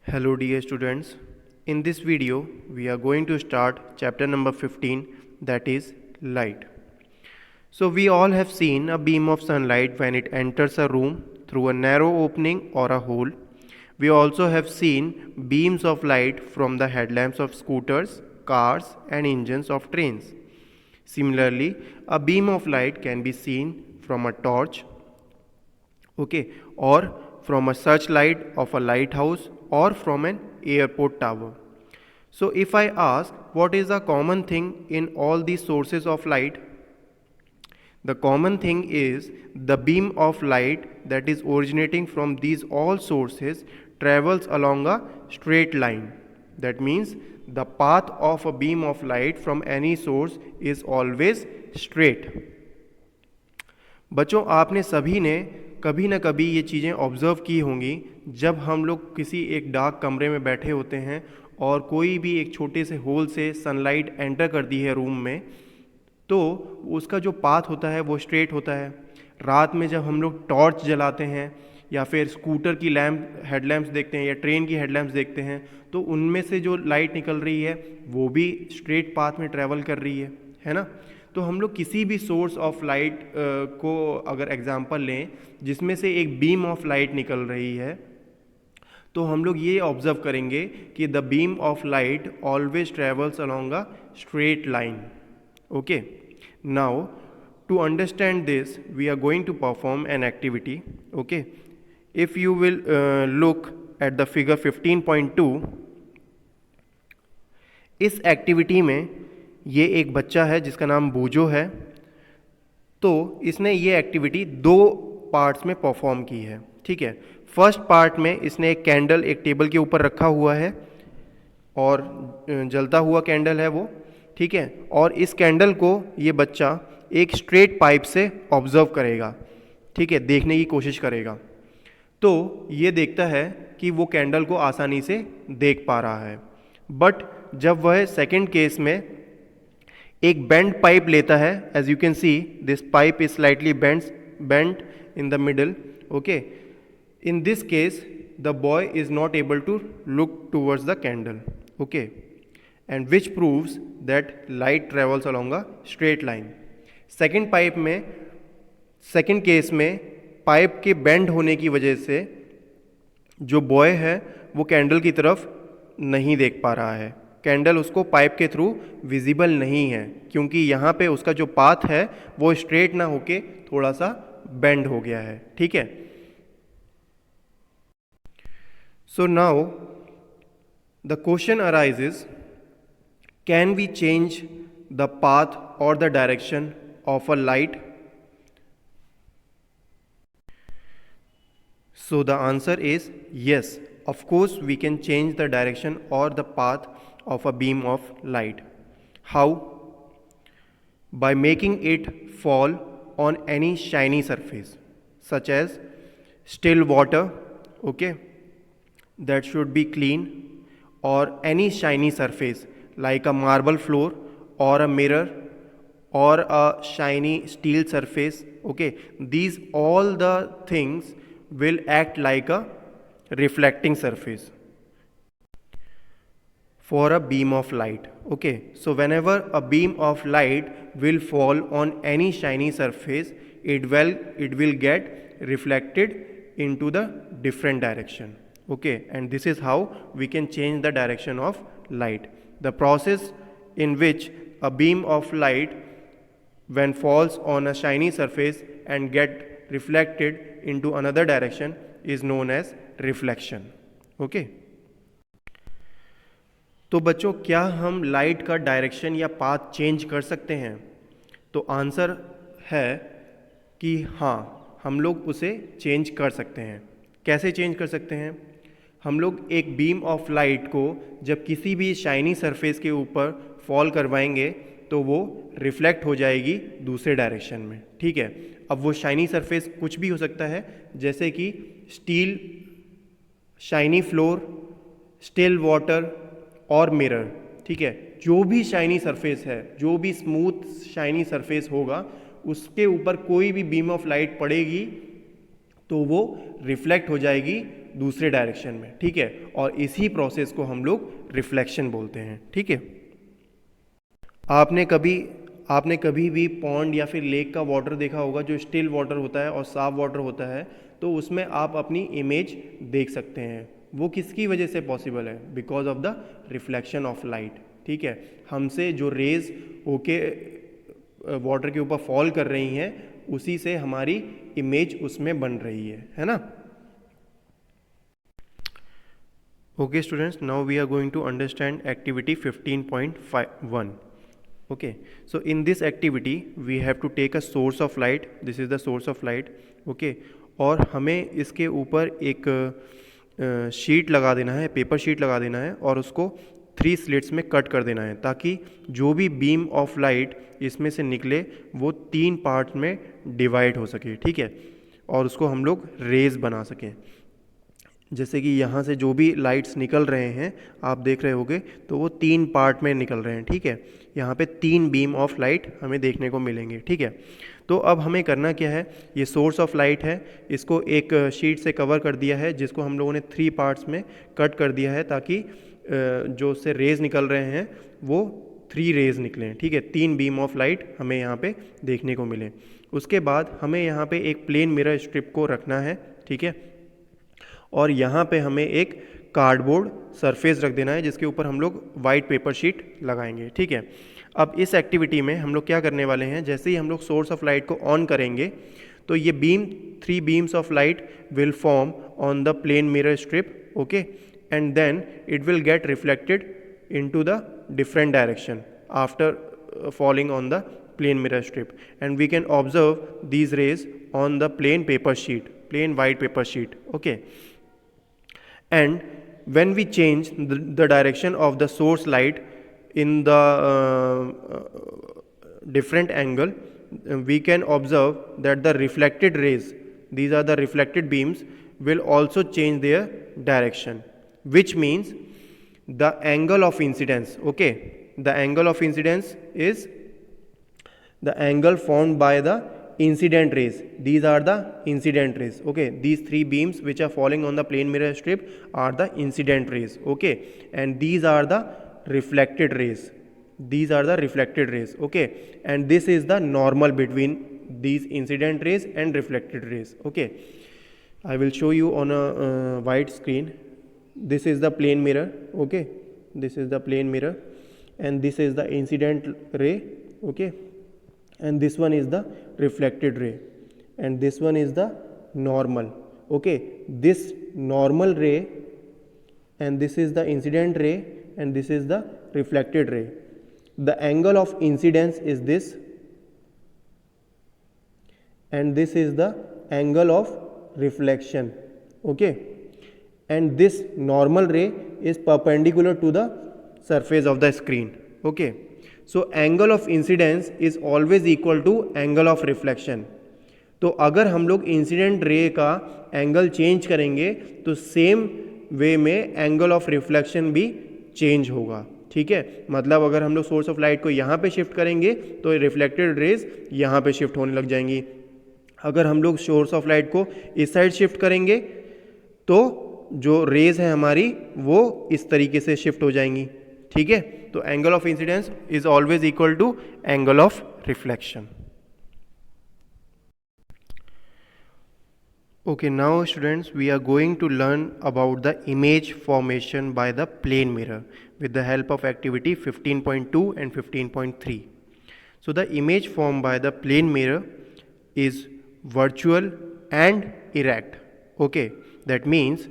Hello dear students, in this video we are going to start chapter number 15, that is light. So we all have seen a beam of sunlight when it enters a room through a narrow opening or a hole. We also have seen beams of light from the headlamps of scooters, cars and engines of trains. Similarly, a beam of light can be seen from a torch, or from a searchlight of a lighthouse or from an airport tower. So if I ask what is the common thing in all these sources of light, the common thing is the beam of light that is originating from these all sources travels along a straight line. That means the path of a beam of light from any source is always straight. बच्चों, आपने सभी ने कभी ना कभी ये चीज़ें observe की होंगी जब हम लोग किसी एक डार्क कमरे में बैठे होते हैं और कोई भी एक छोटे से होल से सनलाइट एंटर कर दी है रूम में, तो उसका जो पाथ होता है वो स्ट्रेट होता है। रात में जब हम लोग टॉर्च जलाते हैं या फिर स्कूटर की हेडलैम्प्स देखते हैं या ट्रेन की हेडलैम्प्स देखते हैं, तो उनमें से जो लाइट निकल रही है वो भी स्ट्रेट पाथ में ट्रैवल कर रही है ना। तो हम लोग किसी भी सोर्स ऑफ लाइट को अगर एग्जांपल लें जिसमें से एक बीम ऑफ लाइट निकल रही है, तो हम लोग ये ऑब्जर्व करेंगे कि the beam of light always travels along a straight line. Okay, now to understand this we are going to perform an activity. Okay, if you will look at the figure 15.2, इस activity में ये एक बच्चा है जिसका नाम बूजो है। तो इसने ये एक्टिविटी दो पार्ट्स में परफॉर्म की है। ठीक है, फर्स्ट पार्ट में इसने एक कैंडल एक टेबल के ऊपर रखा हुआ है और जलता हुआ कैंडल है वो। ठीक है, और इस कैंडल को ये बच्चा एक स्ट्रेट पाइप से ऑब्जर्व करेगा। ठीक है, देखने की कोशिश करेगा। तो ये देखता है कि वो कैंडल को आसानी से देख पा रहा है। बट जब वह सेकंड केस में एक बेंड पाइप लेता है, as you can see this pipe is slightly bent in the middle. Okay, in this case the boy is not able to look towards the candle. Okay, and which proves that light travels along a straight line. Second pipe में, second case में pipe के bend होने की वजह से जो boy है वो कैंडल की तरफ नहीं देख पा रहा है। कैंडल उसको पाइप के थ्रू विजिबल नहीं है क्योंकि यहाँ पे उसका जो पाथ है वो स्ट्रेट ना होके थोड़ा सा बेंड हो गया है। ठीक है, so now the question arises, can we change the path or the direction of a light? So the answer is yes, of course we can change the direction or the path of a beam of light. How? By making it fall on any shiny surface such as still water, okay, that should be clean, or any shiny surface like a marble floor or a mirror or a shiny steel surface. Okay, these all the things will act like a reflecting surface for a beam of light. Okay, so whenever a beam of light will fall on any shiny surface, it will get reflected into the different direction. Okay, and this is how we can change the direction of light. The process in which a beam of light when falls on a shiny surface and get reflected into another direction is known as reflection. Okay, तो बच्चों, क्या हम light का direction या path change कर सकते हैं? तो आंसर है कि हाँ, हम लोग उसे चेंज कर सकते हैं। कैसे चेंज कर सकते हैं? हम लोग एक बीम ऑफ लाइट को जब किसी भी शाइनी सरफेस के ऊपर फॉल करवाएंगे तो वो रिफ्लेक्ट हो जाएगी दूसरे डायरेक्शन में। ठीक है, अब वो शाइनी सरफेस कुछ भी हो सकता है, जैसे कि steel, shiny floor, still water और मिरर। ठीक है, जो भी शाइनी सरफेस है, जो भी स्मूथ शाइनी सरफेस होगा, उसके ऊपर कोई भी बीम ऑफ लाइट पड़ेगी तो वो रिफ्लेक्ट हो जाएगी दूसरे डायरेक्शन में, ठीक है। और इसी प्रोसेस को हम लोग रिफ्लेक्शन बोलते हैं, ठीक है। आपने कभी भी पॉन्ड या फिर लेक का वाटर देखा होगा जो स्टिल वाटर होता है और साफ वाटर होता है, तो उसमें आप अपनी इमेज देख सकते हैं। वो किसकी वजह से पॉसिबल है? Because of the reflection of light, ठीक है। हमसे जो रेज होके वाटर के ऊपर फॉल कर रही हैं, उसी से हमारी इमेज उसमें बन रही है ना। Okay students, now we are going to understand activity 15.1. Okay, so in this activity we have to take a source of light. This is the source of light. Okay, और हमें इसके ऊपर एक शीट लगा देना है, पेपर शीट लगा देना है, और उसको 3 स्लिट्स में कट कर देना है, ताकि जो भी बीम ऑफ लाइट इसमें से निकले वो 3 पार्ट में डिवाइड हो सके, ठीक है। और उसको हम लोग रेज बना सकें। जैसे कि यहाँ से जो भी लाइट्स निकल रहे हैं आप देख रहे होगे, तो वो 3 पार्ट में निकल रहे हैं, ठीक है। यहाँ पे 3 बीम ऑफ लाइट हमें देखने को मिलेंगे, ठीक है। तो अब हमें करना क्या है, ये सोर्स ऑफ लाइट है, इसको एक शीट से कवर कर दिया है, जिसको हम लोगों ने 3 पार्ट्स में कट कर दिया है, ताकि जो उससे रेज निकल रहे हैं वो 3 रेज निकलें, ठीक है। 3 बीम ऑफ लाइट हमें यहाँ पे देखने को मिले। उसके बाद हमें यहाँ पे एक प्लेन मिरर स्ट्रिप को रखना है, ठीक है। और यहाँ पे हमें एक कार्डबोर्ड सरफेस रख देना है, जिसके ऊपर हम लोग वाइट पेपर शीट लगाएंगे, ठीक है। अब इस एक्टिविटी में हम लोग क्या करने वाले हैं, जैसे ही हम लोग सोर्स ऑफ लाइट को ऑन करेंगे, तो ये 3 beams of light will form on the plane mirror strip, okay, and then it will get reflected into the different direction after falling on the plane mirror strip, and we can observe these rays on the plain white paper sheet, okay. And when we change the direction of the source light in the different angle, we can observe that the reflected rays, these are the reflected beams, will also change their direction, which means the angle of incidence, okay, the angle of incidence is the angle formed by the incident rays. These are the incident rays, okay. These 3 beams which are falling on the plane mirror strip are the incident rays, okay. And these are the reflected rays, okay. And this is the normal between these incident rays and reflected rays, okay. I will show you on a white screen. This is the plane mirror, okay, this is the plane mirror, and this is the incident ray, okay, and this one is the reflected ray, and this one is the normal, okay. This normal ray, and this is the incident ray, and this is the reflected ray. The angle of incidence is this, and this is the angle of reflection, okay. And this normal ray is perpendicular to the surface of the screen, okay. So angle of incidence is always equal to angle of reflection. तो अगर हम लोग incident ray का angle change करेंगे, तो same way में angle of reflection भी change होगा, ठीक है। मतलब अगर हम लोग सोर्स ऑफ लाइट को यहाँ पे शिफ्ट करेंगे, तो रिफ्लेक्टेड रेज यहाँ पे शिफ्ट होने लग जाएंगी। अगर हम लोग सोर्स ऑफ लाइट को इस साइड शिफ्ट करेंगे, तो जो रेज है हमारी वो इस तरीके से शिफ्ट हो जाएंगी, ठीक है। तो angle of incidence is always equal to angle of reflection. Okay, now students, we are going to learn about the image formation by the plane mirror with the help of activity 15.2 and 15.3. So the image formed by the plane mirror is virtual and erect, okay. That means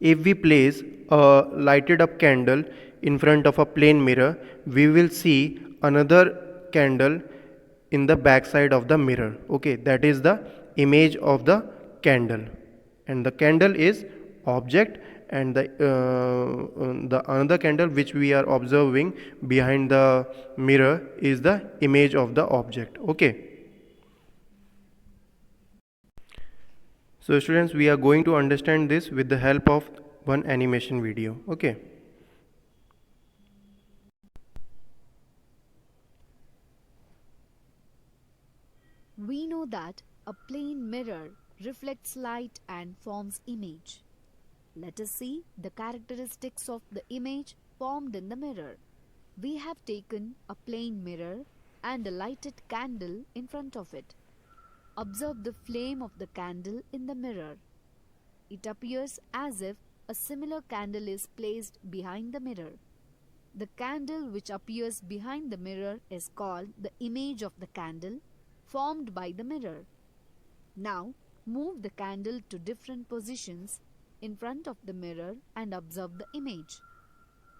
if we place a lighted up candle in front of a plane mirror, we will see another candle in the back side of the mirror, okay. That is the image of the candle, and the candle is object, and the another candle which we are observing behind the mirror is the image of the object, okay. So students, we are going to understand this with the help of one animation video, okay. We know that a plane mirror reflects light and forms image. Let us see the characteristics of the image formed in the mirror. We have taken a plain mirror and a lighted candle in front of it. Observe the flame of the candle in the mirror. It appears as if a similar candle is placed behind the mirror. The candle which appears behind the mirror is called the image of the candle formed by the mirror. Now, move the candle to different positions in front of the mirror and observe the image.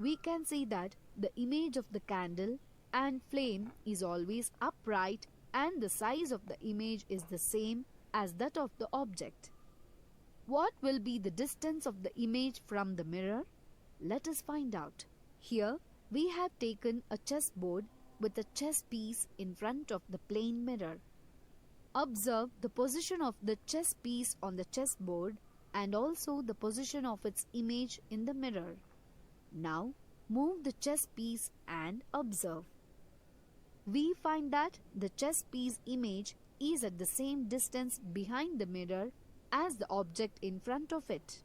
We can see that the image of the candle and flame is always upright and the size of the image is the same as that of the object. What will be the distance of the image from the mirror? Let us find out. Here we have taken a chessboard with a chess piece in front of the plain mirror. Observe the position of the chess piece on the chessboard and also the position of its image in the mirror. Now move the chess piece and observe. We find that the chess piece image is at the same distance behind the mirror as the object in front of it.